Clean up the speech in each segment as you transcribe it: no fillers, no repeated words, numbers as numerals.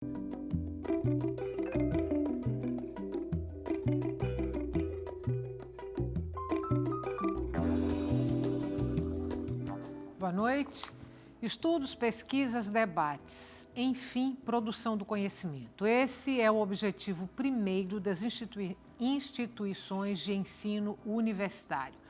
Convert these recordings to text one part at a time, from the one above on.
Boa noite. Estudos, pesquisas, debates, enfim, produção do conhecimento. Esse é o objetivo primeiro das instituições de ensino universitário.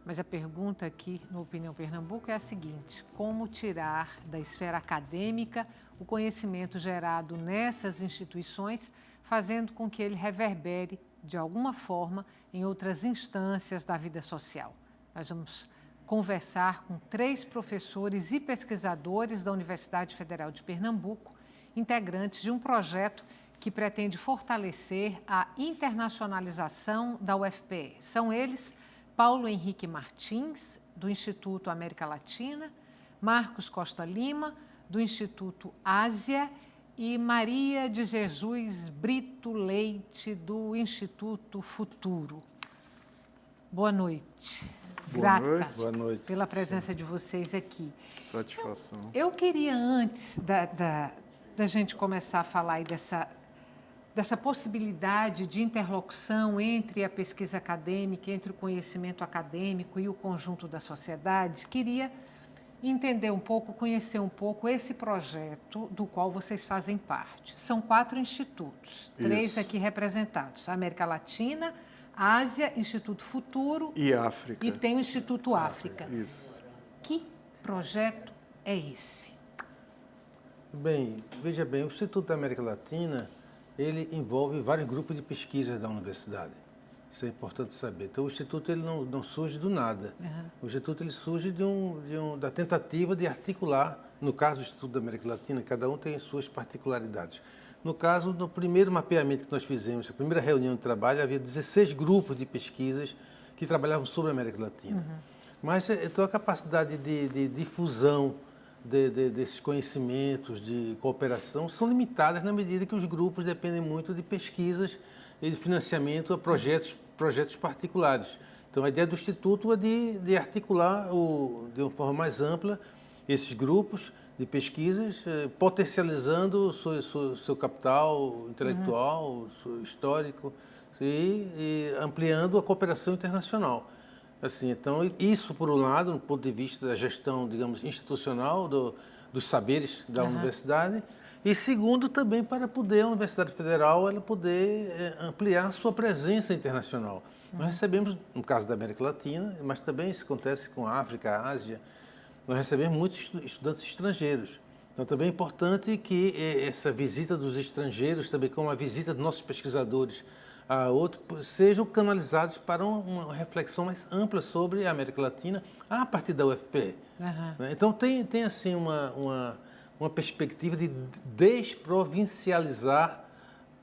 Mas a pergunta aqui no Opinião Pernambuco é a seguinte: como tirar da esfera acadêmica o conhecimento gerado nessas instituições, fazendo com que ele reverbere, de alguma forma, em outras instâncias da vida social? Nós vamos conversar com 3 professores e pesquisadores da Universidade Federal de Pernambuco, integrantes de um projeto que pretende fortalecer a internacionalização da UFPE. São eles Paulo Henrique Martins, do Instituto América Latina, Marcos Costa Lima, do Instituto Ásia, e Maria de Jesus Brito Leite, do Instituto Futuro. Boa noite. Boa noite. Pela presença de vocês aqui. Satisfação. Eu queria, antes da gente começar a falar aí dessa possibilidade de interlocução entre a pesquisa acadêmica, entre o conhecimento acadêmico e o conjunto da sociedade, queria entender um pouco, conhecer um pouco esse projeto do qual vocês fazem parte. São 4 institutos, 3 aqui representados: América Latina, Ásia, Instituto Futuro e África. E tem o Instituto África. Isso. Que projeto é esse? Bem, veja bem, o Instituto da América Latina, ele envolve vários grupos de pesquisa da universidade. Isso é importante saber. Então, o Instituto ele não surge do nada. O Instituto ele surge da tentativa de articular, no caso do Instituto da América Latina, cada um tem suas particularidades. No caso, no primeiro mapeamento que nós fizemos, a primeira reunião de trabalho, havia 16 grupos de pesquisas que trabalhavam sobre a América Latina. Mas então, a capacidade de difusão desses conhecimentos, de cooperação, são limitadas na medida que os grupos dependem muito de pesquisas e de financiamento a projetos particulares. Então, a ideia do Instituto é de articular de uma forma mais ampla esses grupos de pesquisas, potencializando seu capital intelectual, seu histórico e ampliando a cooperação internacional. Assim, então, isso, por um lado, do ponto de vista da gestão, digamos, institucional dos saberes da universidade, e segundo, também para poder a Universidade Federal ela poder ampliar sua presença internacional. Nós recebemos, no caso da América Latina, mas também isso acontece com a África, a Ásia, nós recebemos muitos estudantes estrangeiros. Então, também é importante que essa visita dos estrangeiros, também como a visita dos nossos pesquisadores a outros, sejam canalizados para uma reflexão mais ampla sobre a América Latina a partir da UFPE. Então, tem assim, uma perspectiva de desprovincializar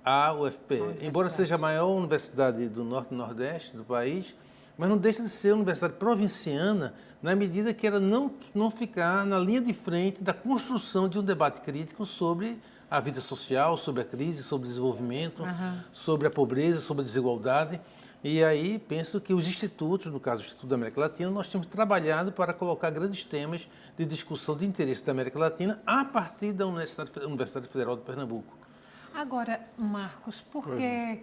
a UFPE. Embora seja a maior universidade do Norte e Nordeste do país, mas não deixa de ser uma universidade provinciana na medida que ela não ficar na linha de frente da construção de um debate crítico sobre a vida social, sobre a crise, sobre o desenvolvimento, sobre a pobreza, sobre a desigualdade. E aí penso que os institutos, no caso o Instituto da América Latina, nós temos trabalhado para colocar grandes temas de discussão de interesse da América Latina a partir da Universidade Federal de Pernambuco. Agora, Marcos, por que...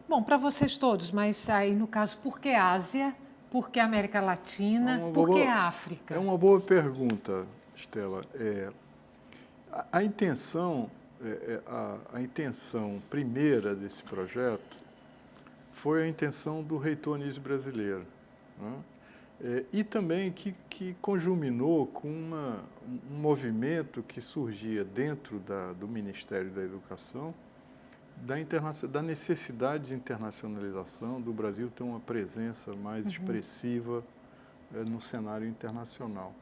Bom, para vocês todos, mas aí no caso, por que Ásia, por que América Latina, por que África? É uma boa pergunta, Estela. A intenção primeira desse projeto foi a intenção do reitor Anísio brasileiro, né? E também que conjuminou com um movimento que surgia dentro do Ministério da Educação, da necessidade de internacionalização, do Brasil ter uma presença mais expressiva no cenário internacional.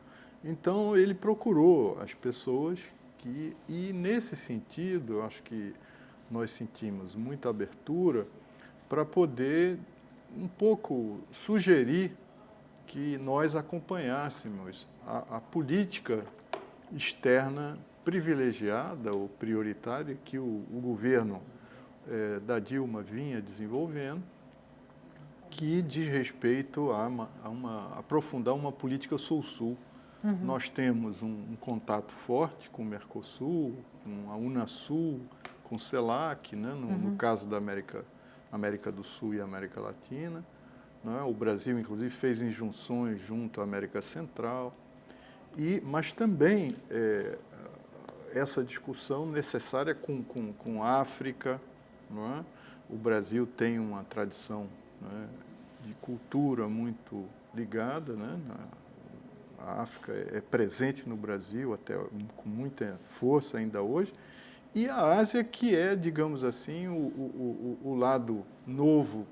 Então, ele procurou as pessoas e nesse sentido, eu acho que nós sentimos muita abertura para poder um pouco sugerir que nós acompanhássemos a política externa privilegiada ou prioritária que o governo da Dilma vinha desenvolvendo, que diz respeito a aprofundar uma política sul-sul Nós temos um contato forte com o Mercosul, com a Unasul, com o CELAC, né, no caso da América do Sul e América Latina. Né? O Brasil, inclusive, fez injunções junto à América Central. Mas também essa discussão necessária com a África. Não é? O Brasil tem uma tradição, né, de cultura muito ligada, né? A África é presente no Brasil até com muita força ainda hoje, e a Ásia, que é, digamos assim, o lado novo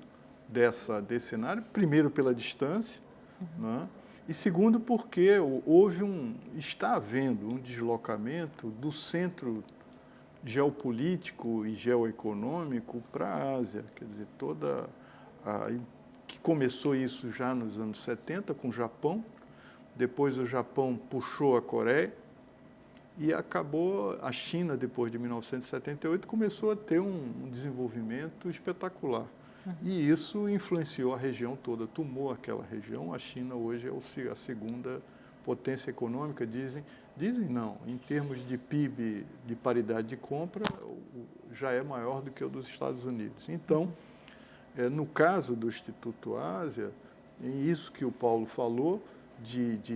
desse cenário, primeiro pela distância, né? E segundo porque está havendo um deslocamento do centro geopolítico e geoeconômico para a Ásia, quer dizer, que começou isso já nos anos 70 com o Japão, depois o Japão puxou a Coreia e acabou, a China, depois de 1978, começou a ter um desenvolvimento espetacular. E isso influenciou a região toda, tomou aquela região. A China hoje é a segunda potência econômica, dizem não, em termos de PIB, de paridade de compra, já é maior do que o dos Estados Unidos. Então, no caso do Instituto Ásia, isso que o Paulo falou,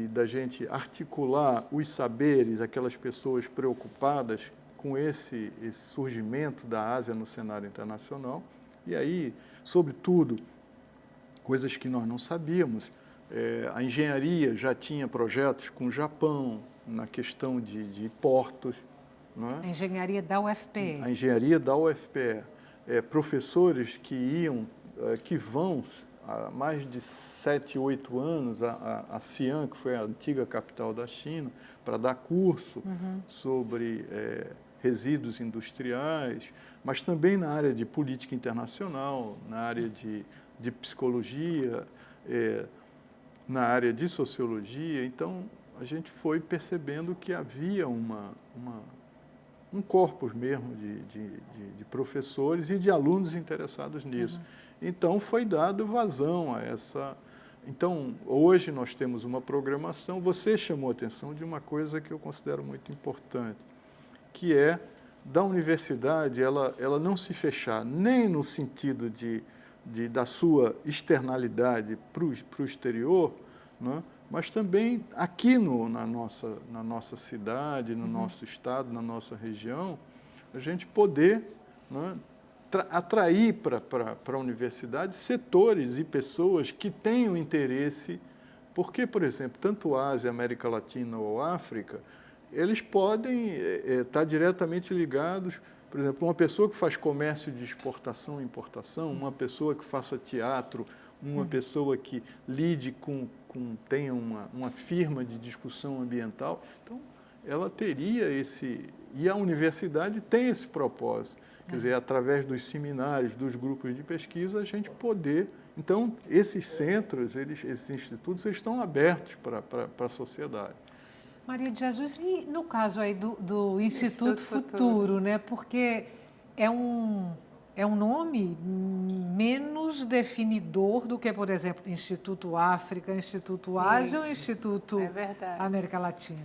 da gente articular os saberes, aquelas pessoas preocupadas com esse surgimento da Ásia no cenário internacional, e aí, sobretudo, coisas que nós não sabíamos, a engenharia já tinha projetos com o Japão, na questão de portos. Não é? A engenharia da UFPE. A engenharia da UFPE. Professores que vão há mais de 7, 8 anos a Xi'an, que foi a antiga capital da China, para dar curso sobre resíduos industriais, mas também na área de política internacional, na área de psicologia, na área de sociologia. Então, a gente foi percebendo que havia um corpus mesmo de professores e de alunos interessados nisso. Então, foi dado vazão a essa... Então, hoje nós temos uma programação. Você chamou a atenção de uma coisa que eu considero muito importante, que é da universidade ela não se fechar nem no sentido da sua externalidade para o exterior, né? Mas também aqui na nossa cidade, no nosso estado, na nossa região, a gente poder, né, atrair para a universidade setores e pessoas que tenham interesse, porque, por exemplo, tanto Ásia, América Latina ou África, eles podem estar diretamente ligados. Por exemplo, uma pessoa que faz comércio de exportação e importação, uma pessoa que faça teatro, uma pessoa que lide tenha uma firma de discussão ambiental, então ela teria e a universidade tem esse propósito, quer dizer, através dos seminários, dos grupos de pesquisa, a gente poder... Então, esses centros, esses institutos, eles estão abertos para a sociedade. Maria de Jesus, e no caso aí do Instituto Futuro, né? Porque é um nome menos definidor do que, por exemplo, Instituto África, Instituto Ásia ou Instituto América Latina.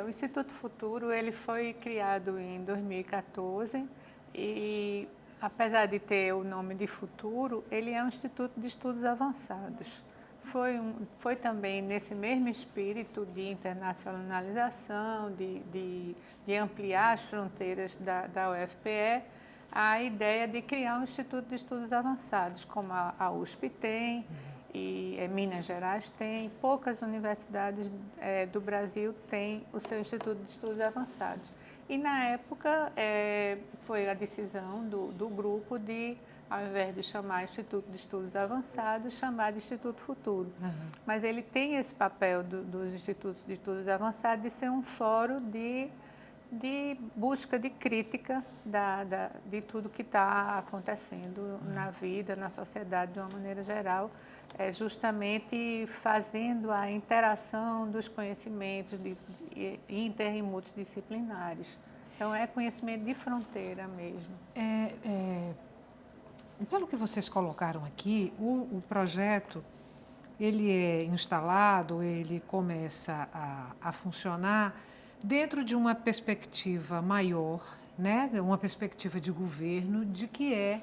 O Instituto Futuro ele foi criado em 2014 e, apesar de ter o nome de Futuro, ele é um instituto de estudos avançados. Foi também nesse mesmo espírito de internacionalização, de ampliar as fronteiras da UFPE, a ideia de criar um Instituto de Estudos Avançados, como a USP tem, e Minas Gerais tem, poucas universidades do Brasil têm o seu Instituto de Estudos Avançados. E, na época, foi a decisão do grupo de, ao invés de chamar Instituto de Estudos Avançados, chamar de Instituto Futuro. Mas ele tem esse papel dos Institutos de Estudos Avançados de ser um fórum de busca, de crítica de tudo que está acontecendo na vida, na sociedade de uma maneira geral, justamente fazendo a interação dos conhecimentos inter e multidisciplinares. Então, é conhecimento de fronteira mesmo. Pelo que vocês colocaram aqui, o projeto ele é instalado, ele começa a funcionar dentro de uma perspectiva maior, né? Uma perspectiva de governo, de que é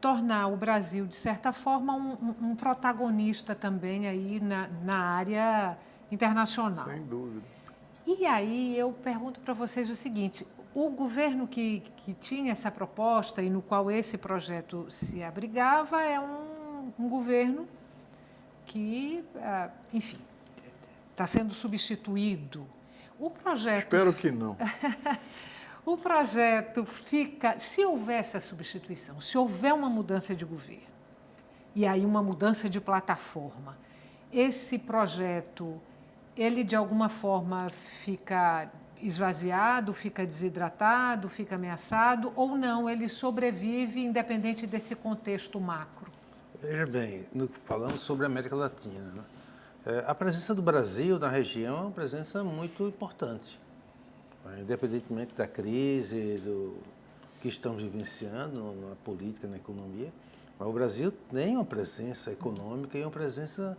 tornar o Brasil, de certa forma, um protagonista também aí na área internacional. Sem dúvida. E aí eu pergunto para vocês o seguinte, o governo que tinha essa proposta e no qual esse projeto se abrigava é um governo que, enfim, está sendo substituído. O projeto... Espero que não. O projeto fica... Se houver essa substituição, se houver uma mudança de governo, e aí uma mudança de plataforma, esse projeto, ele de alguma forma fica esvaziado, fica desidratado, fica ameaçado, ou não, ele sobrevive independente desse contexto macro? Veja bem, falando sobre a América Latina, né? A presença do Brasil na região é uma presença muito importante, né? Independentemente da crise, do que estamos vivenciando na política, na economia, mas o Brasil tem uma presença econômica e uma presença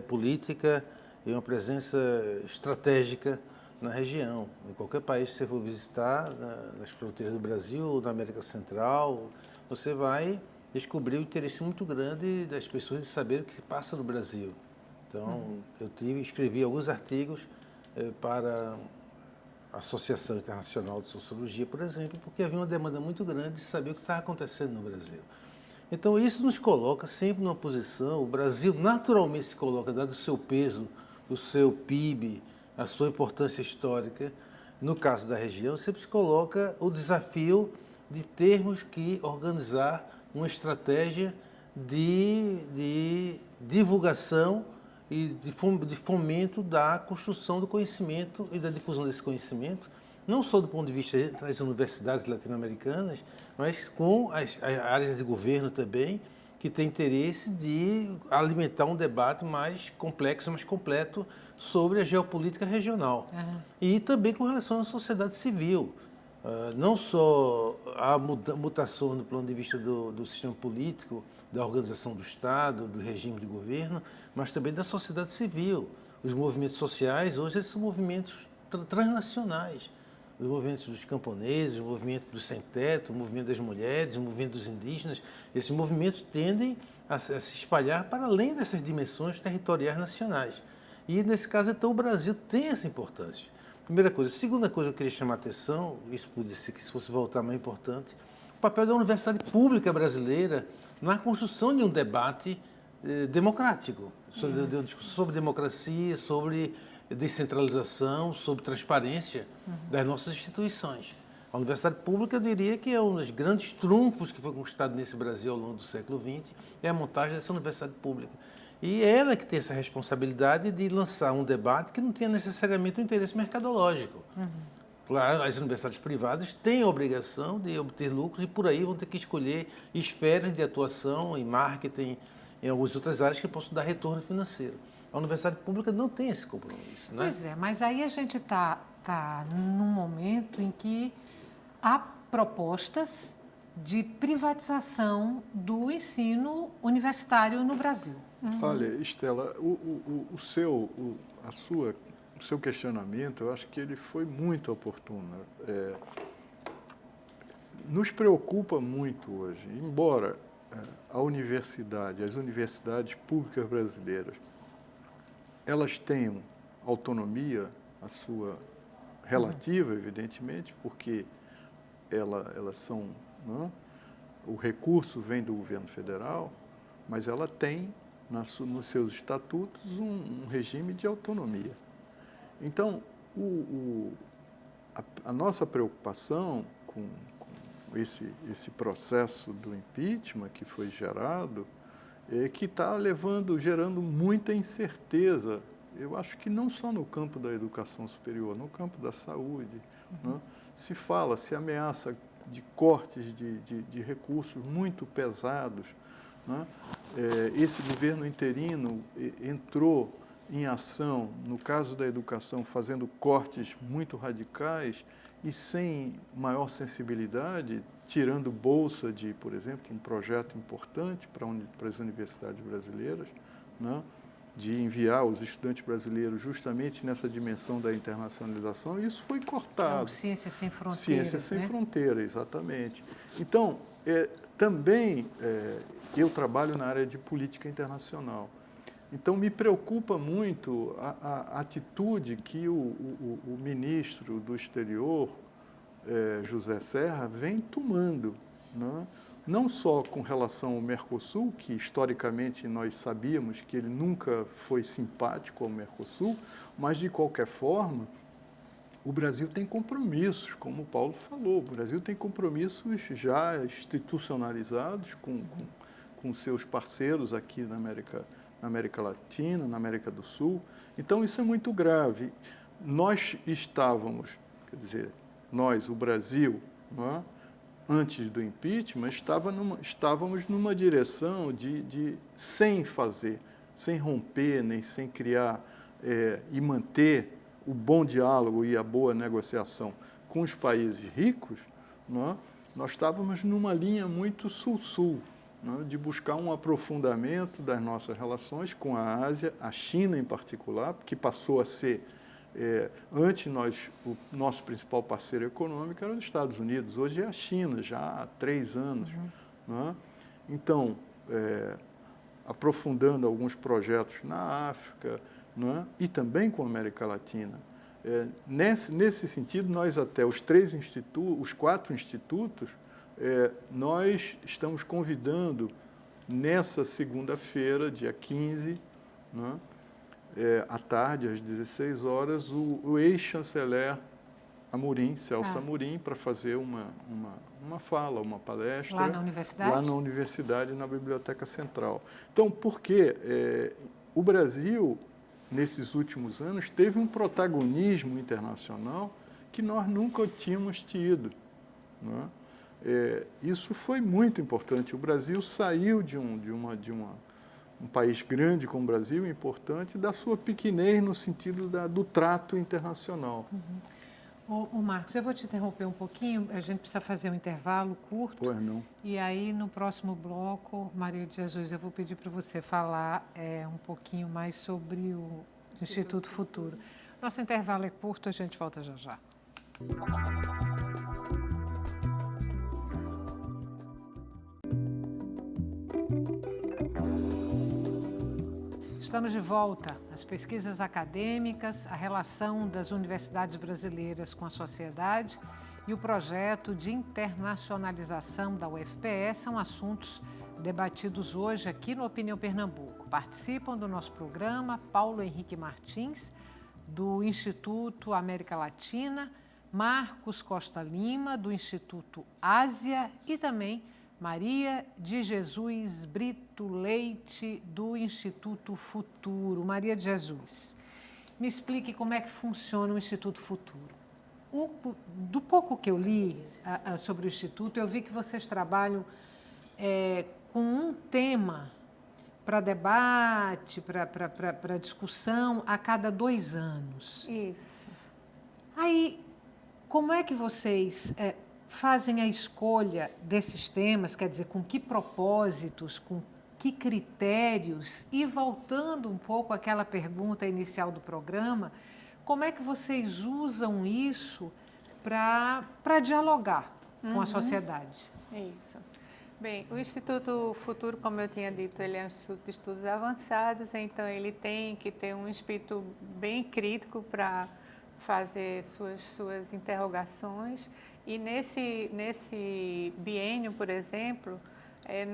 política e uma presença estratégica na região. Em qualquer país que você for visitar, nas fronteiras do Brasil ou na América Central, você vai descobrir um interesse muito grande das pessoas em saber o que passa no Brasil. Então, eu escrevi alguns artigos para a Associação Internacional de Sociologia, por exemplo, porque havia uma demanda muito grande de saber o que estava acontecendo no Brasil. Então, isso nos coloca sempre numa posição, o Brasil naturalmente se coloca, dado o seu peso, o seu PIB, a sua importância histórica, no caso da região, sempre se coloca o desafio de termos que organizar uma estratégia de divulgação e de fomento da construção do conhecimento e da difusão desse conhecimento, não só do ponto de vista das universidades latino-americanas, mas com as áreas de governo também, que têm interesse de alimentar um debate mais complexo, mais completo sobre a geopolítica regional. E também com relação à sociedade civil. Não só a mutação do ponto de vista do sistema político, da organização do Estado, do regime de governo, mas também da sociedade civil. Os movimentos sociais, hoje, eles são movimentos transnacionais. Os movimentos dos camponeses, o movimento dos sem-teto, o movimento das mulheres, o movimento dos indígenas, esses movimentos tendem a se espalhar para além dessas dimensões territoriais nacionais. E, nesse caso, então, o Brasil tem essa importância. Primeira coisa. Segunda coisa que eu queria chamar a atenção, isso podia ser que se fosse voltar mais importante, o papel da universidade pública brasileira na construção de um debate democrático, sobre democracia, sobre descentralização, sobre transparência das nossas instituições. A universidade pública, eu diria que é um dos grandes trunfos que foi conquistado nesse Brasil ao longo do século XX, é a montagem dessa universidade pública. E é ela que tem essa responsabilidade de lançar um debate que não tenha necessariamente um interesse mercadológico. Claro, as universidades privadas têm a obrigação de obter lucros e por aí vão ter que escolher esferas de atuação em marketing, em algumas outras áreas que possam dar retorno financeiro. A universidade pública não tem esse compromisso, né? Pois é, mas aí a gente está num momento em que há propostas de privatização do ensino universitário no Brasil. Olha, Estela, o seu questionamento, eu acho que ele foi muito oportuno. Nos preocupa muito hoje, embora as universidades públicas brasileiras, elas tenham autonomia, a sua relativa, evidentemente, porque elas são, não? O recurso vem do governo federal, mas ela tem nos seus estatutos um regime de autonomia. Então, a nossa preocupação com esse processo do impeachment que foi gerado é que está gerando muita incerteza. Eu acho que não só no campo da educação superior, no campo da saúde, né? Se ameaça de cortes de recursos muito pesados, né? Esse governo interino entrou em ação, no caso da educação, fazendo cortes muito radicais e sem maior sensibilidade, tirando bolsa de, por exemplo, um projeto importante para as universidades brasileiras, né, de enviar os estudantes brasileiros justamente nessa dimensão da internacionalização, e isso foi cortado. Ciências Sem Fronteiras. Ciências Sem né? Fronteiras, exatamente. Então, também eu trabalho na área de política internacional. Então, me preocupa muito a atitude que o ministro do Exterior, José Serra, vem tomando, né? Não só com relação ao Mercosul, que historicamente nós sabíamos que ele nunca foi simpático ao Mercosul, mas, de qualquer forma, o Brasil tem compromissos, como o Paulo falou, o Brasil tem compromissos já institucionalizados com seus parceiros aqui na América Latina, na América do Sul. Então, isso é muito grave. Nós estávamos, quer dizer, nós, o Brasil, não é? Antes do impeachment, estávamos numa direção de sem fazer, sem romper, nem sem criar e manter o bom diálogo e a boa negociação com os países ricos, não é? Nós estávamos numa linha muito sul-sul, não é? De buscar um aprofundamento das nossas relações com a Ásia, a China em particular, que passou a ser, antes o nosso principal parceiro econômico era os Estados Unidos, hoje é a China, já há 3 anos. Não é? Então, aprofundando alguns projetos na África, não é? E também com a América Latina. Nesse sentido, nós até os 4 institutos, nós estamos convidando nessa segunda-feira, dia 15, não é? À tarde, às 16 horas, o ex-chanceler Amorim, Celso Amorim, para fazer uma fala, uma palestra. Lá na universidade? Lá na universidade, na Biblioteca Central. Então, por quê? O Brasil, nesses últimos anos, teve um protagonismo internacional que nós nunca tínhamos tido. Não é? Isso foi muito importante. O Brasil saiu de um país grande como o Brasil, importante, da sua pequenez no sentido do trato internacional. Marcos, eu vou te interromper um pouquinho, a gente precisa fazer um intervalo curto. Pois não. E aí, no próximo bloco, Maria de Jesus, eu vou pedir para você falar um pouquinho mais sobre o Instituto Futuro. Nosso intervalo é curto, a gente volta já já. Estamos de volta. As pesquisas acadêmicas, a relação das universidades brasileiras com a sociedade e o projeto de internacionalização da UFPE são assuntos debatidos hoje aqui no Opinião Pernambuco. Participam do nosso programa Paulo Henrique Martins, do Instituto América Latina, Marcos Costa Lima, do Instituto Ásia, e também Maria de Jesus Brito Leite, do Instituto Futuro. Maria de Jesus, me explique como é que funciona o Instituto Futuro. Do pouco que eu li sobre o Instituto, eu vi que vocês trabalham com um tema para debate, para discussão a cada 2 anos. Isso. Aí, como é que vocês fazem a escolha desses temas, quer dizer, com que propósitos, com que critérios? E voltando um pouco àquela pergunta inicial do programa, como é que vocês usam isso para dialogar com a sociedade? Isso. Bem, o Instituto Futuro, como eu tinha dito, ele é um instituto de estudos avançados, então ele tem que ter um espírito bem crítico para fazer suas interrogações. E nesse biênio, por exemplo,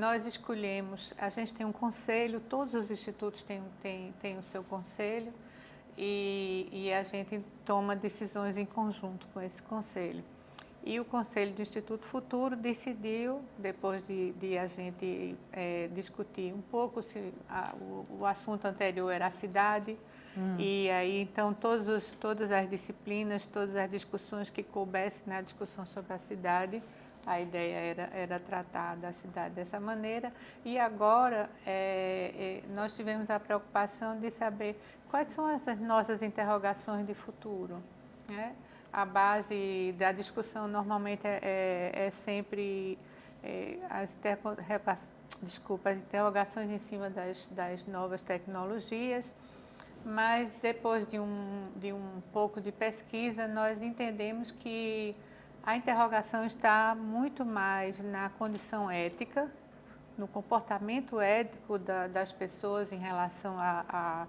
nós escolhemos, a gente tem um conselho, todos os institutos têm o seu conselho, e a gente toma decisões em conjunto com esse conselho. E o Conselho do Instituto Futuro decidiu, depois de a gente discutir um pouco, se o assunto anterior era a cidade, e aí então todas as disciplinas, todas as discussões que coubessem na discussão sobre a cidade, a ideia era tratar da cidade dessa maneira. E agora nós tivemos a preocupação de saber quais são essas nossas interrogações de futuro, né? a base da discussão normalmente é sempre as interrogações em cima das novas tecnologias, mas depois de um pouco de pesquisa, nós entendemos que a interrogação está muito mais na condição ética, no comportamento ético das pessoas em relação à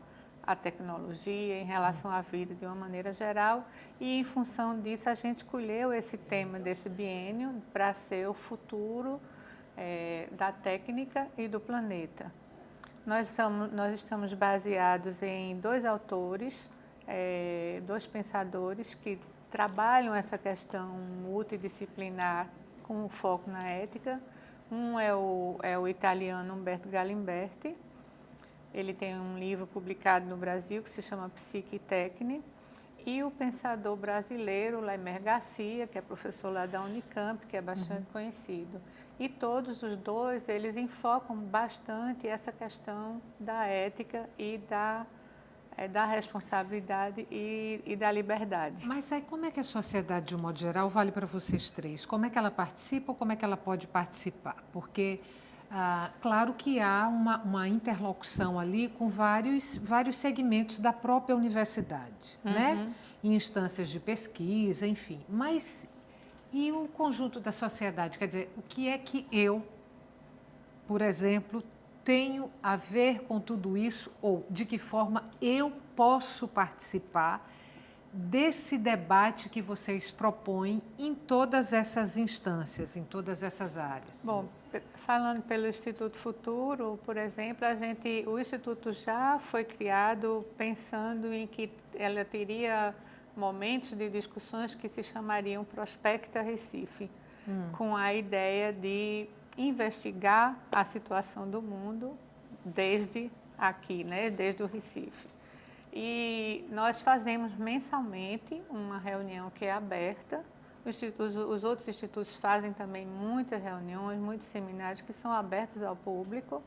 tecnologia, em relação à vida de uma maneira geral, e em função disso a gente escolheu esse tema desse biênio para ser o futuro da técnica e do planeta. Nós estamos baseados em 2 autores, 2 pensadores que trabalham essa questão multidisciplinar com foco na ética. Um é o italiano Umberto Galimberti. Ele tem um livro publicado no Brasil que se chama Psique e Tecne. E o pensador brasileiro, Lamer Garcia, que é professor lá da Unicamp, que é bastante conhecido. E todos os 2, eles enfocam bastante essa questão da ética e da responsabilidade e da liberdade. Mas aí como é que a sociedade, de um modo geral, vale para vocês 3? Como é que ela participa ou como é que ela pode participar? Porque, claro que há uma interlocução ali com vários segmentos da própria universidade, né? Em instâncias de pesquisa, enfim. Mas e o conjunto da sociedade? Quer dizer, o que é que eu, por exemplo, tenho a ver com tudo isso, ou de que forma eu posso participar desse debate que vocês propõem em todas essas instâncias, em todas essas áreas? Bom, falando pelo Instituto Futuro, por exemplo, o Instituto já foi criado pensando em que ela teria momentos de discussões que se chamariam Prospecta Recife, com a ideia de investigar a situação do mundo desde aqui, né, desde o Recife. E nós fazemos mensalmente uma reunião que é aberta. Os outros institutos fazem também muitas reuniões, muitos seminários que são abertos ao público.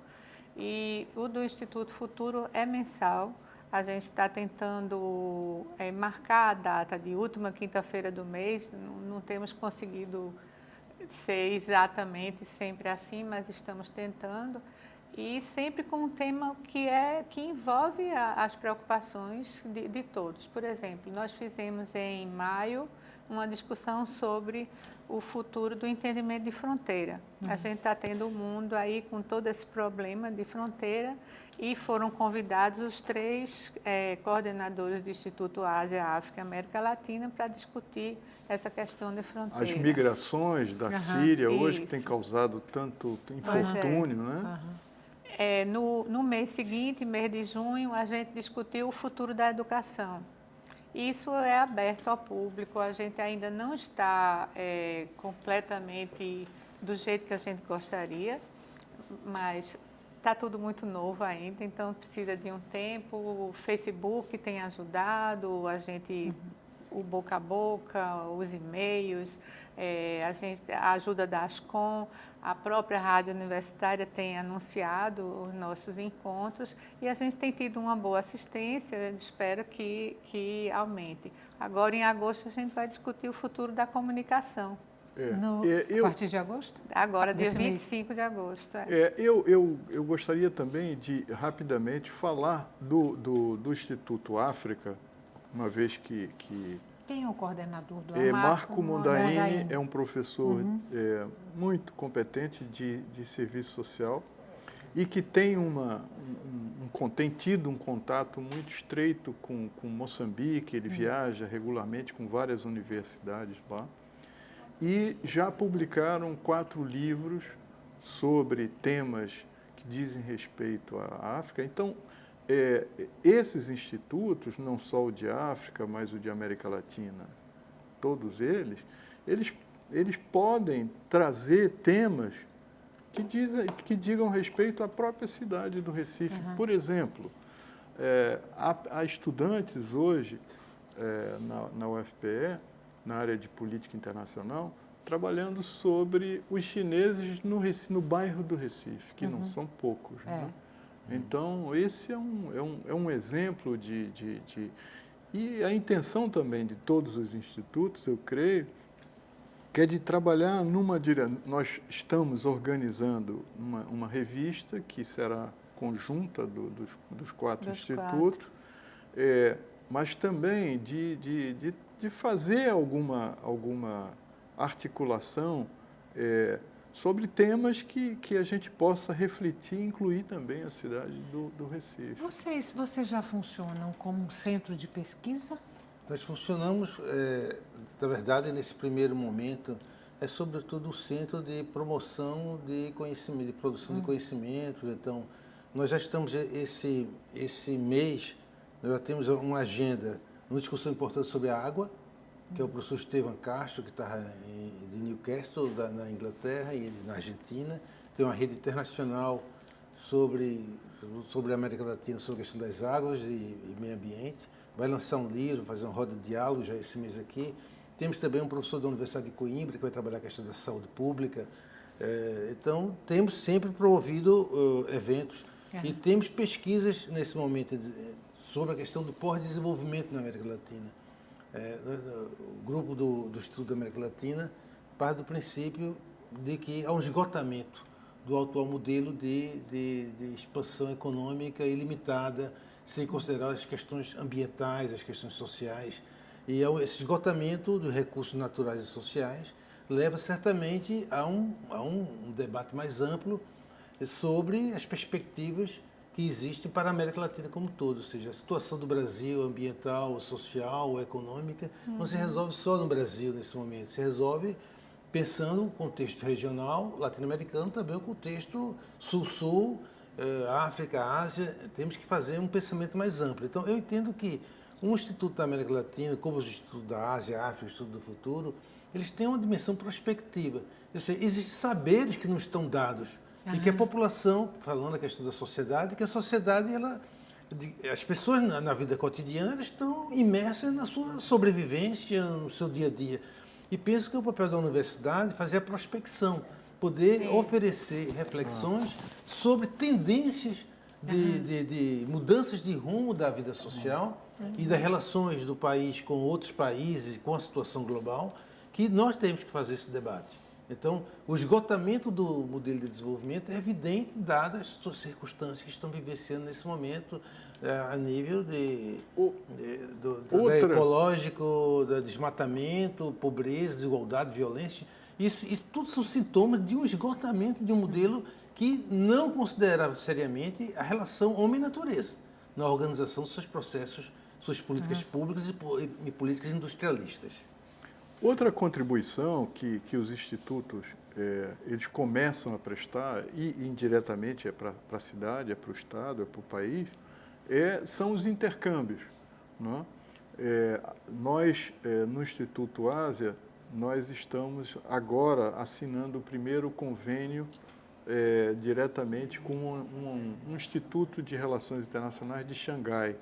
E o do Instituto Futuro é mensal. A gente está tentando marcar a data de última quinta-feira do mês. Não temos conseguido ser exatamente sempre assim, mas estamos tentando. E sempre com um tema que envolve as preocupações de todos. Por exemplo, nós fizemos em maio uma discussão sobre o futuro do entendimento de fronteira. A gente está tendo um mundo aí com todo esse problema de fronteira e foram convidados os 3 coordenadores do Instituto Ásia, África e América Latina para discutir essa questão de fronteira. As migrações da Síria hoje, que isso. tem causado tanto infortúnio, né? No mês seguinte, mês de junho, a gente discutiu o futuro da educação. Isso é aberto ao público, a gente ainda não está completamente do jeito que a gente gostaria, mas está tudo muito novo ainda, então precisa de um tempo. O Facebook tem ajudado, o boca a boca, os e-mails, a ajuda da Ascom, a própria Rádio Universitária tem anunciado os nossos encontros e a gente tem tido uma boa assistência, eu espero que aumente. Agora, em agosto, a gente vai discutir o futuro da comunicação. A partir de agosto? Agora, dia 25 de agosto. Eu gostaria também de, rapidamente, falar do Instituto África, uma vez que quem é o coordenador do Marco Mondaini é um professor muito competente de serviço social e que tem tem tido um contato muito estreito com Moçambique. Ele viaja regularmente com várias universidades lá. E já publicaram 4 livros sobre temas que dizem respeito à África. Então, esses institutos, não só o de África, mas o de América Latina, todos eles podem trazer temas que digam respeito à própria cidade do Recife. Por exemplo, há estudantes hoje na UFPE, na área de política internacional, trabalhando sobre os chineses no bairro do Recife, que não são poucos, né? Então, esse é um exemplo E a intenção também de todos os institutos, eu creio, que é de trabalhar numa direção. Nós estamos organizando uma revista que será conjunta dos quatro institutos, mas também de fazer alguma articulação sobre temas que a gente possa refletir e incluir também a cidade do Recife. Vocês já funcionam como um centro de pesquisa? Nós funcionamos, na verdade, nesse primeiro momento, é sobretudo um centro de promoção de conhecimento, de produção de conhecimento. Então, nós já estamos, esse mês, nós já temos uma agenda, uma discussão importante sobre a água, que é o professor Estevam Castro, que está de Newcastle, na Inglaterra e na Argentina. Tem uma rede internacional sobre a América Latina, sobre a questão das águas e meio ambiente. Vai lançar um livro, fazer uma roda de diálogo já esse mês aqui. Temos também um professor da Universidade de Coimbra, que vai trabalhar a questão da saúde pública. Então, temos sempre promovido eventos e temos pesquisas nesse momento sobre a questão do pós-desenvolvimento na América Latina. O grupo do Instituto da América Latina parte do princípio de que há um esgotamento do atual modelo de expansão econômica ilimitada, sem considerar as questões ambientais, as questões sociais. E esse esgotamento dos recursos naturais e sociais leva certamente a um debate mais amplo sobre as perspectivas que existem para a América Latina como um todo. Ou seja, a situação do Brasil, ambiental, social, econômica, não se resolve só no Brasil nesse momento, se resolve pensando no contexto regional latino-americano, também o contexto sul-sul, África, Ásia. Temos que fazer um pensamento mais amplo. Então, eu entendo que um Instituto da América Latina, como os Institutos da Ásia, África, o Instituto do Futuro, eles têm uma dimensão prospectiva. Ou seja, existem saberes que não estão dados e que a população, falando a questão da sociedade, que a sociedade, as pessoas na vida cotidiana, elas estão imersas na sua sobrevivência, no seu dia a dia. E penso que é o papel da universidade fazer a prospecção, poder oferecer reflexões sobre tendências de mudanças de rumo da vida social e das relações do país com outros países, com a situação global, que nós temos que fazer esse debate. Então, o esgotamento do modelo de desenvolvimento é evidente, dadas as suas circunstâncias que estão vivenciando nesse momento, a nível da ecológico, do desmatamento, pobreza, desigualdade, violência. Isso tudo são sintomas de um esgotamento de um modelo que não considerava seriamente a relação homem-natureza na organização dos seus processos, suas políticas públicas e políticas industrialistas. Outra contribuição que os institutos eles começam a prestar, e indiretamente é para a cidade, é para o Estado, é para o país, são os intercâmbios. Não é? Nós, no Instituto Ásia, nós estamos agora assinando o primeiro convênio diretamente com um Instituto de Relações Internacionais de Xangai.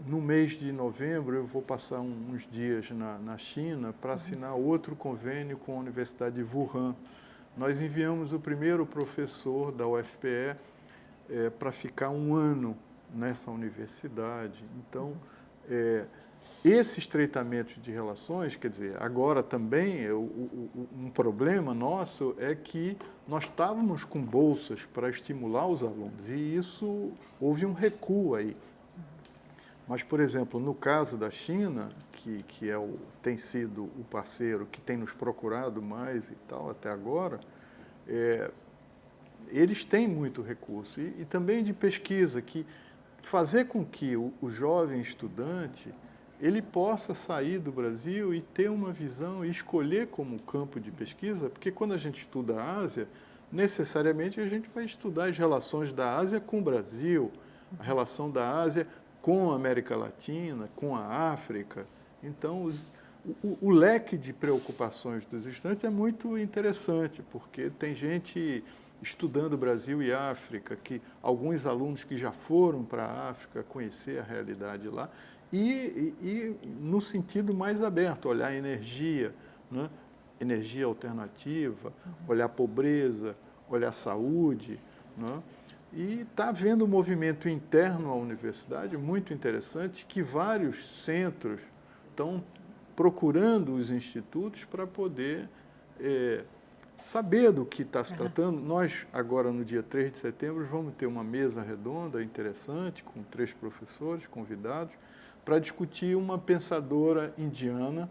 No mês de novembro, eu vou passar uns dias na China para assinar outro convênio com a Universidade de Wuhan. Nós enviamos o primeiro professor da UFPE para ficar um ano nessa universidade. Então, esse estreitamento de relações, quer dizer, agora também um problema nosso é que nós estávamos com bolsas para estimular os alunos e isso houve um recuo aí. Mas, por exemplo, no caso da China, que tem sido o parceiro que tem nos procurado mais e tal até agora, eles têm muito recurso e também de pesquisa, que fazer com que o jovem estudante ele possa sair do Brasil e ter uma visão e escolher como campo de pesquisa, porque quando a gente estuda a Ásia, necessariamente a gente vai estudar as relações da Ásia com o Brasil, a relação da Ásia com a América Latina, com a África. Então, o leque de preocupações dos estudantes é muito interessante, porque tem gente estudando Brasil e África, alguns alunos que já foram para a África conhecer a realidade lá, e no sentido mais aberto, olhar a energia, né? Energia alternativa, olhar a pobreza, olhar a saúde, né? E está havendo um movimento interno à universidade muito interessante, que vários centros estão procurando os institutos para poder saber do que está se tratando. Nós, agora, no dia 3 de setembro, vamos ter uma mesa redonda interessante, com 3 professores convidados, para discutir uma pensadora indiana,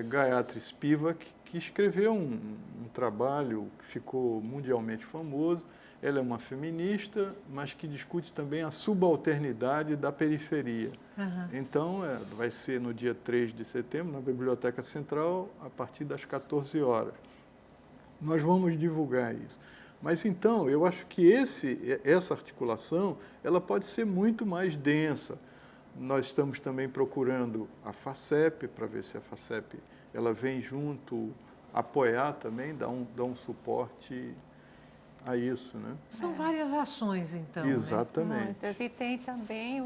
Gayatri Spivak, que escreveu um trabalho que ficou mundialmente famoso. Ela é uma feminista, mas que discute também a subalternidade da periferia. Então, vai ser no dia 3 de setembro, na Biblioteca Central, a partir das 14 horas. Nós vamos divulgar isso. Mas, então, eu acho que essa articulação ela pode ser muito mais densa. Nós estamos também procurando a FACEP, para ver se a FACEP ela vem junto, apoiar também, dar um suporte a isso, né? São várias ações, então. Exatamente. Muitas. E tem também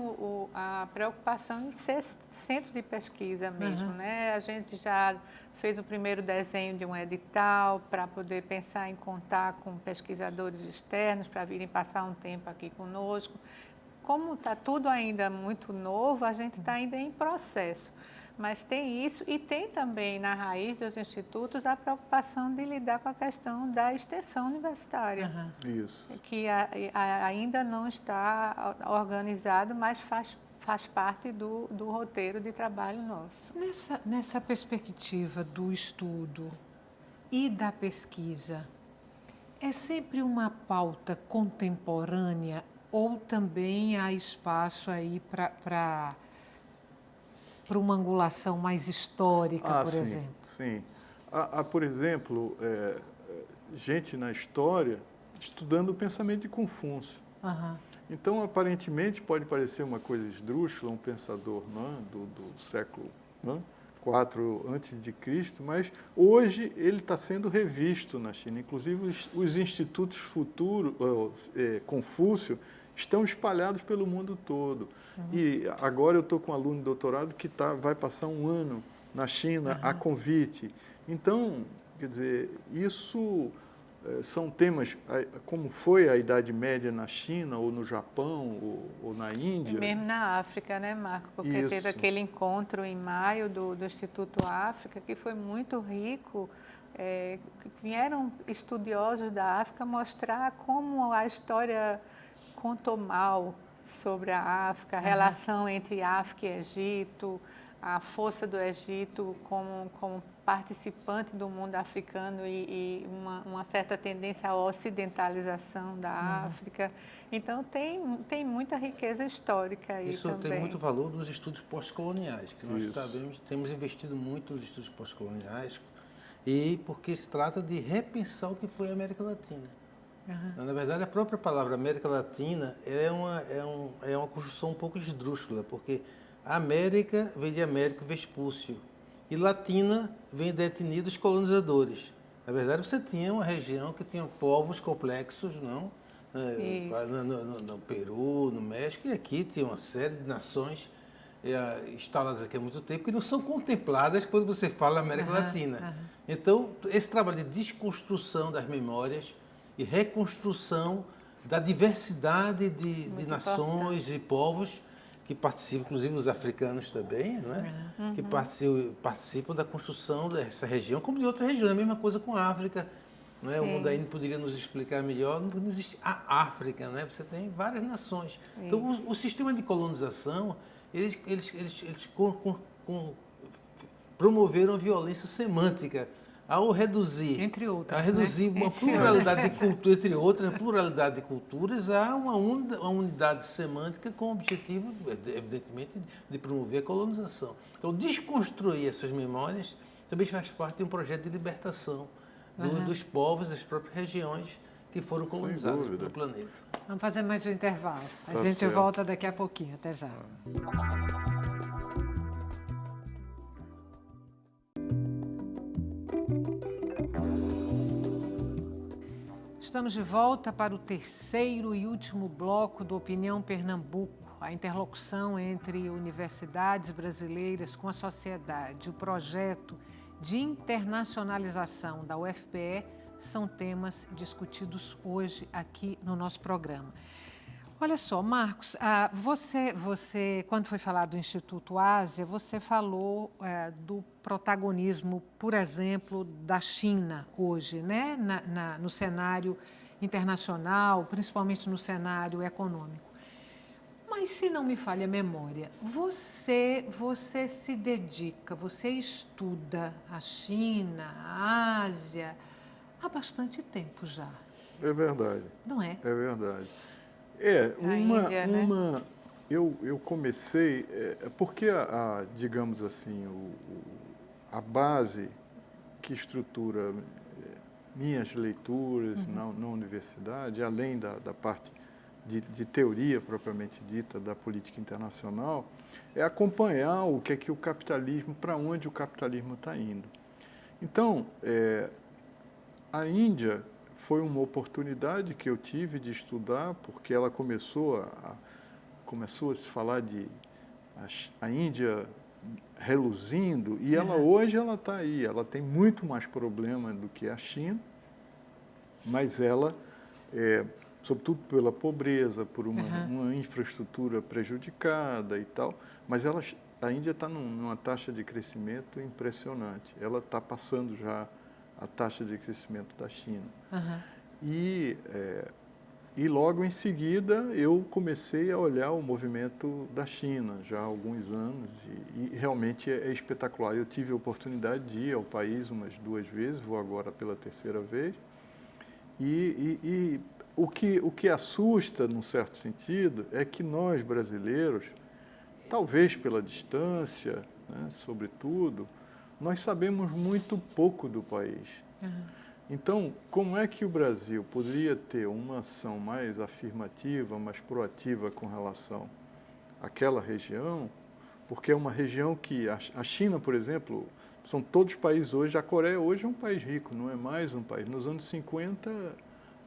a preocupação em ser centro de pesquisa mesmo, né? A gente já fez o primeiro desenho de um edital para poder pensar em contar com pesquisadores externos para virem passar um tempo aqui conosco. Como está tudo ainda muito novo, a gente está ainda em processo. Mas tem isso e tem também na raiz dos institutos a preocupação de lidar com a questão da extensão universitária. Isso. Que ainda não está organizado, mas faz parte do roteiro de trabalho nosso. Nessa perspectiva do estudo e da pesquisa, é sempre uma pauta contemporânea ou também há espaço aí para uma angulação mais histórica, por exemplo? Sim. Há, por exemplo, gente na história estudando o pensamento de Confúcio. Então, aparentemente, pode parecer uma coisa esdrúxula, um pensador do século IV a.C., mas hoje ele está sendo revisto na China. Inclusive, os institutos futuros, Confúcio, estão espalhados pelo mundo todo. E agora eu estou com um aluno de doutorado que vai passar um ano na China a convite. Então, quer dizer, isso são temas, como foi a Idade Média na China, ou no Japão, ou na Índia. E mesmo na África, né, Marco? Porque teve aquele encontro em maio do Instituto África, que foi muito rico. Vieram estudiosos da África mostrar como a história contou mal sobre a África, a relação entre África e Egito, a força do Egito como participante do mundo africano e uma certa tendência à ocidentalização da África. Então, tem muita riqueza histórica aí Isso também. tem muito valor nos estudos pós-coloniais, que nós temos investido muito nos estudos pós-coloniais, e porque se trata de repensar o que foi a América Latina. Na verdade, a própria palavra América Latina é uma construção um pouco esdrúxula, porque América vem de Américo Vespúcio e Latina vem de etnidos colonizadores. Na verdade, você tinha uma região que tinha povos complexos, não? No Peru, no México, e aqui tinha uma série de nações instaladas aqui há muito tempo que não são contempladas quando você fala América Latina. Então, esse trabalho de desconstrução das memórias e reconstrução da diversidade de nações e povos que participam, inclusive os africanos também, não é? Que participam da construção dessa região, como de outras regiões. A mesma coisa com a África. Não é? O Mundaine poderia nos explicar melhor. Não existe a África, né? Você tem várias nações. Então, o sistema de colonização, eles promoveram a violência semântica ao reduzir, uma pluralidade de culturas, entre outras, pluralidade de culturas, a uma unidade semântica com o objetivo, evidentemente, de promover a colonização. Então, desconstruir essas memórias também faz parte de um projeto de libertação dos povos, das próprias regiões que foram colonizadas pelo planeta. Vamos fazer mais um intervalo. A gente volta daqui a pouquinho. Até já. Estamos de volta para o terceiro e último bloco do Opinião Pernambuco, a interlocução entre universidades brasileiras com a sociedade. O projeto de internacionalização da UFPE são temas discutidos hoje aqui no nosso programa. Olha só, Marcos, você quando foi falar do Instituto Ásia, você falou do protagonismo, por exemplo, da China hoje, né? No cenário internacional, principalmente no cenário econômico. Mas, se não me falha a memória, você se dedica, você estuda a China, a Ásia, há bastante tempo já. É verdade. Não é? É verdade. Índia, né? Eu comecei, porque, digamos assim, a base que estrutura minhas leituras na universidade, além da parte de teoria propriamente dita da política internacional, é acompanhar o que é que o capitalismo, para onde o capitalismo está indo. Então, a Índia foi uma oportunidade que eu tive de estudar, porque ela começou a se falar de a Índia reluzindo, e hoje ela está aí, ela tem muito mais problema do que a China, mas ela, sobretudo pela pobreza, por uma infraestrutura prejudicada e tal, mas a Índia está numa taxa de crescimento impressionante, ela está passando já a taxa de crescimento da China. E logo em seguida eu comecei a olhar o movimento da China, já há alguns anos, e realmente é espetacular. Eu tive a oportunidade de ir ao país umas 2 vezes, vou agora pela 3ª vez, e o que assusta, num certo sentido, é que nós, brasileiros, talvez pela distância, né, sobretudo, nós sabemos muito pouco do país. Então, como é que o Brasil poderia ter uma ação mais afirmativa, mais proativa com relação àquela região? Porque é uma região que a China, por exemplo, são todos países hoje. A Coreia hoje é um país rico, não é mais um país. Nos anos 50,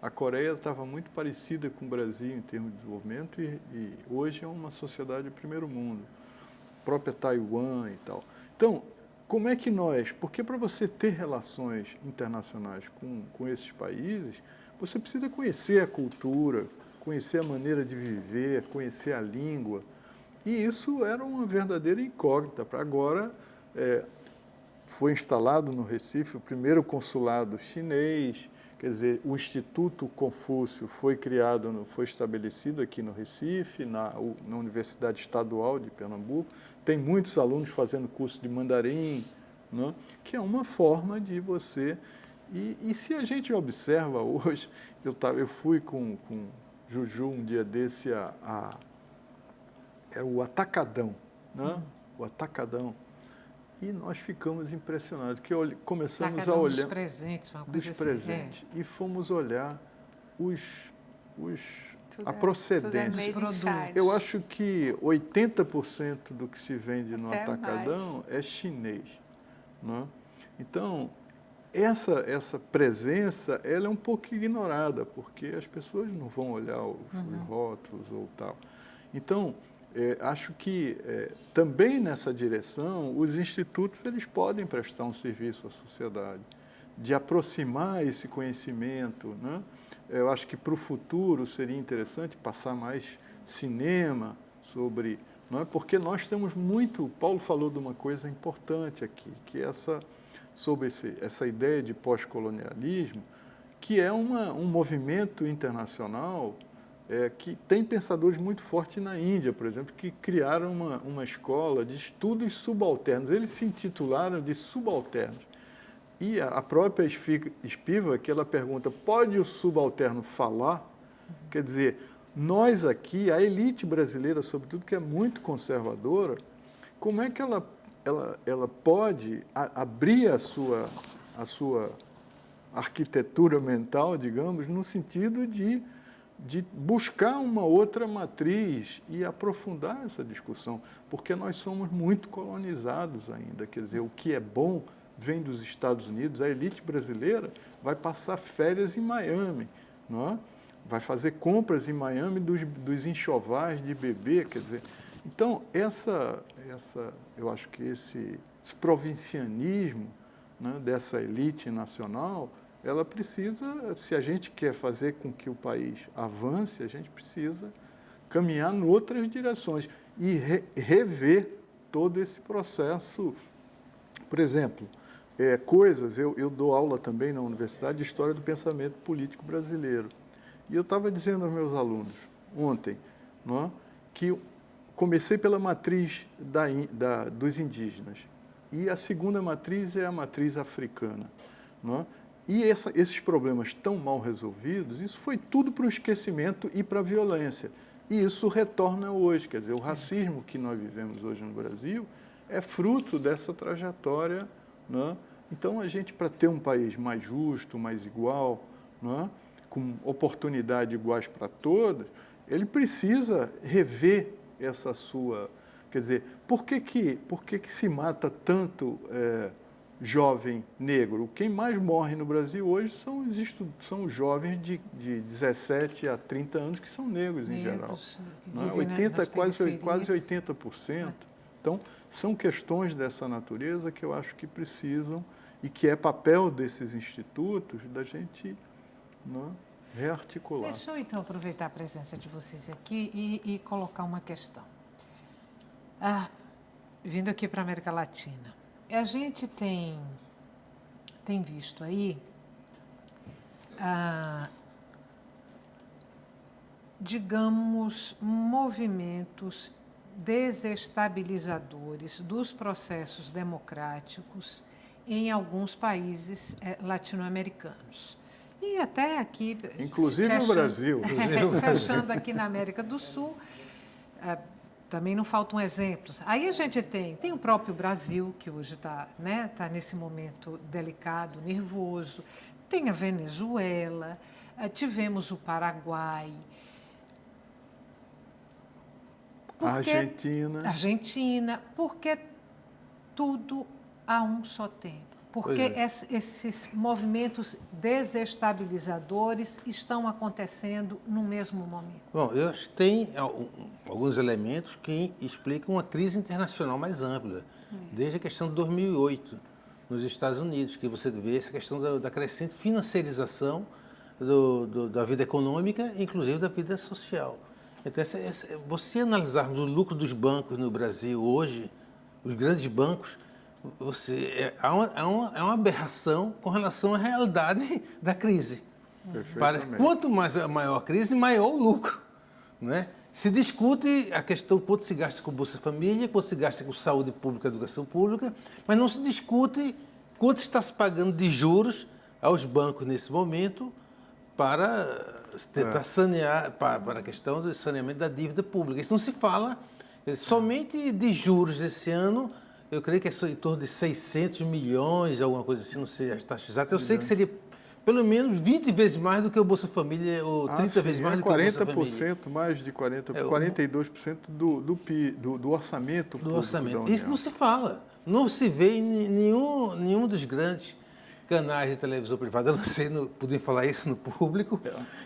a Coreia estava muito parecida com o Brasil em termos de desenvolvimento e hoje é uma sociedade de primeiro mundo. A própria Taiwan e tal. Então, como é que porque para você ter relações internacionais com esses países, você precisa conhecer a cultura, conhecer a maneira de viver, conhecer a língua. E isso era uma verdadeira incógnita. Para agora, foi instalado no Recife o primeiro consulado chinês, quer dizer, o Instituto Confúcio foi estabelecido aqui no Recife, na Universidade Estadual de Pernambuco. Tem muitos alunos fazendo curso de mandarim, né, que é uma forma de você... E se a gente observa hoje, eu fui com Juju um dia desse o Atacadão, né? O Atacadão. E nós ficamos impressionados, que começamos a olhar... Dos presentes, uma coisa dos assim. presentes. E fomos olhar a Tudo procedência. é made in China. Eu acho que 80% do que se vende no Até Atacadão é chinês. Né? Então, essa presença ela é um pouco ignorada, porque as pessoas não vão olhar os rótulos ou tal. Então, acho que também nessa direção, os institutos eles podem prestar um serviço à sociedade, de aproximar esse conhecimento. Né? Eu acho que para o futuro seria interessante passar mais cinema sobre... Não é? Porque nós temos muito... Paulo falou de uma coisa importante aqui, que é sobre essa ideia de pós-colonialismo, que é um movimento internacional que tem pensadores muito fortes na Índia, por exemplo, que criaram uma escola de estudos subalternos. Eles se intitularam de subalternos. E a própria Spivak, ela pergunta, pode o subalterno falar? Quer dizer, nós aqui, a elite brasileira, sobretudo, que é muito conservadora, como é que ela pode abrir a sua arquitetura mental, digamos, no sentido de buscar uma outra matriz e aprofundar essa discussão, porque nós somos muito colonizados ainda. Quer dizer, o que é bom vem dos Estados Unidos, a elite brasileira vai passar férias em Miami, não é? Vai fazer compras em Miami dos enxovais de bebê, quer dizer. Então, eu acho que esse provincianismo, né, dessa elite nacional ela precisa, se a gente quer fazer com que o país avance, a gente precisa caminhar em outras direções e rever todo esse processo. Por exemplo, eu dou aula também na universidade de História do Pensamento Político Brasileiro. E eu estava dizendo aos meus alunos ontem, não é, que comecei pela matriz dos indígenas. E a segunda matriz é a matriz africana. Não é? E esses problemas tão mal resolvidos, isso foi tudo para o esquecimento e para a violência. E isso retorna hoje. Quer dizer, o racismo que nós vivemos hoje no Brasil é fruto dessa trajetória. Não é? Então, a gente, para ter um país mais justo, mais igual, não é? Com oportunidades iguais para todos, ele precisa rever essa sua... Quer dizer, por que se mata tanto jovem negro? Quem mais morre no Brasil hoje são os jovens de 17 a 30 anos que são negros em geral. Não é? Quase 80%. Então, são questões dessa natureza que eu acho que precisam e que é papel desses institutos da gente, não é, rearticular. Deixa eu, então, aproveitar a presença de vocês aqui e colocar uma questão. Vindo aqui para a América Latina, a gente tem visto aí, digamos, movimentos desestabilizadores dos processos democráticos em alguns países latino-americanos. E até aqui... Inclusive no Brasil. Fechando aqui na América do Sul, também não faltam exemplos. Aí a gente tem o próprio Brasil, que hoje está, né, tá nesse momento delicado, nervoso. Tem a Venezuela, tivemos o Paraguai. Argentina, porque tudo a um só tempo. Porque esses movimentos desestabilizadores estão acontecendo no mesmo momento. Bom, eu acho que tem alguns elementos que explicam uma crise internacional mais ampla, desde a questão de 2008, nos Estados Unidos, que você vê essa questão da crescente financiarização da vida econômica, inclusive da vida social. Então, você analisarmos o lucro dos bancos no Brasil hoje, os grandes bancos, há uma aberração com relação à realidade da crise. Quanto maior a crise, maior o lucro. Né? Se discute a questão quanto se gasta com Bolsa Família, quanto se gasta com saúde pública, educação pública, mas não se discute quanto está se pagando de juros aos bancos nesse momento para tentar sanear, para a questão do saneamento da dívida pública. Isso não se fala somente de juros esse ano. Eu creio que é em torno de 600 milhões, alguma coisa assim, não sei as taxas exatas. Eu sei que seria pelo menos 20 vezes mais do que o Bolsa Família, ou 30 vezes mais do que o Bolsa Família. 40%, mais de 42% do orçamento público. Isso não se fala. Não se vê em nenhum dos grandes canais de televisão privada, eu não sei, não podia falar isso no público,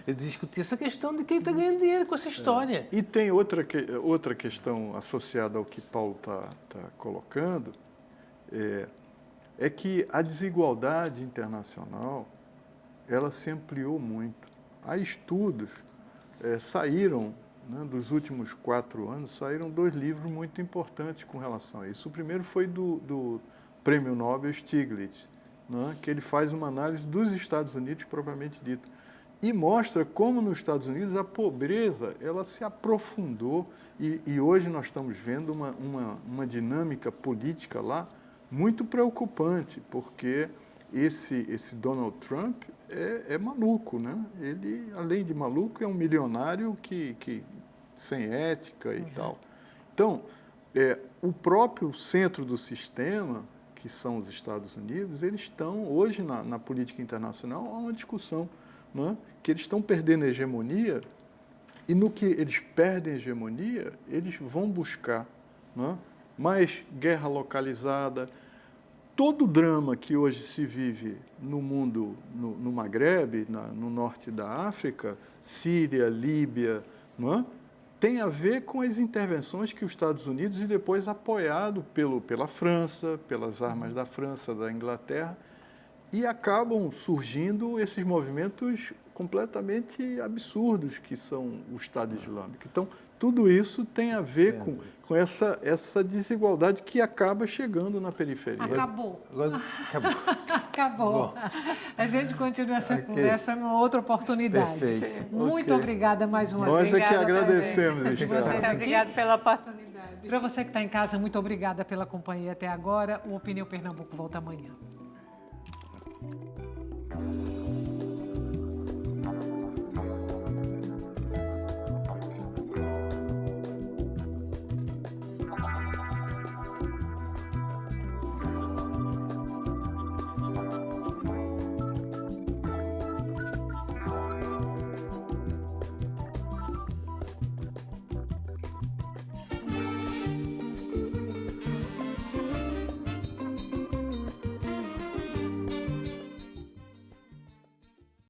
discutir essa questão de quem está ganhando dinheiro com essa história. E tem outra questão associada ao que Paulo está colocando, é que a desigualdade internacional, ela se ampliou muito. Há estudos, saíram, né, dos últimos 4 anos, saíram 2 livros muito importantes com relação a isso. O primeiro foi do Prêmio Nobel Stiglitz, né, que ele faz uma análise dos Estados Unidos propriamente dito e mostra como nos Estados Unidos a pobreza ela se aprofundou e hoje nós estamos vendo uma dinâmica política lá muito preocupante, porque esse Donald Trump é maluco, né? Ele, além de maluco, é um milionário que sem ética e tal. Então, o próprio centro do sistema, que são os Estados Unidos, eles estão, hoje, na política internacional, há uma discussão, né, que eles estão perdendo a hegemonia, e no que eles perdem a hegemonia, eles vão buscar, né, mais guerra localizada. Todo o drama que hoje se vive no mundo, no Maghreb, no norte da África, Síria, Líbia, não é? Tem a ver com as intervenções que os Estados Unidos, e depois apoiado pela França, pelas armas da França, da Inglaterra, E acabam surgindo esses movimentos completamente absurdos que são o Estado Islâmico. Então, tudo isso tem a ver com essa desigualdade que acaba chegando na periferia. Acabou. Acabou. Acabou. Bom. A gente continua essa conversa numa outra oportunidade. Perfeito. Muito obrigada mais uma Nós vez. é que Obrigada, agradecemos, presença de Estela. vocês aqui. Obrigada pela oportunidade. Para você que está em casa, muito obrigada pela companhia até agora. O Opinião Pernambuco volta amanhã.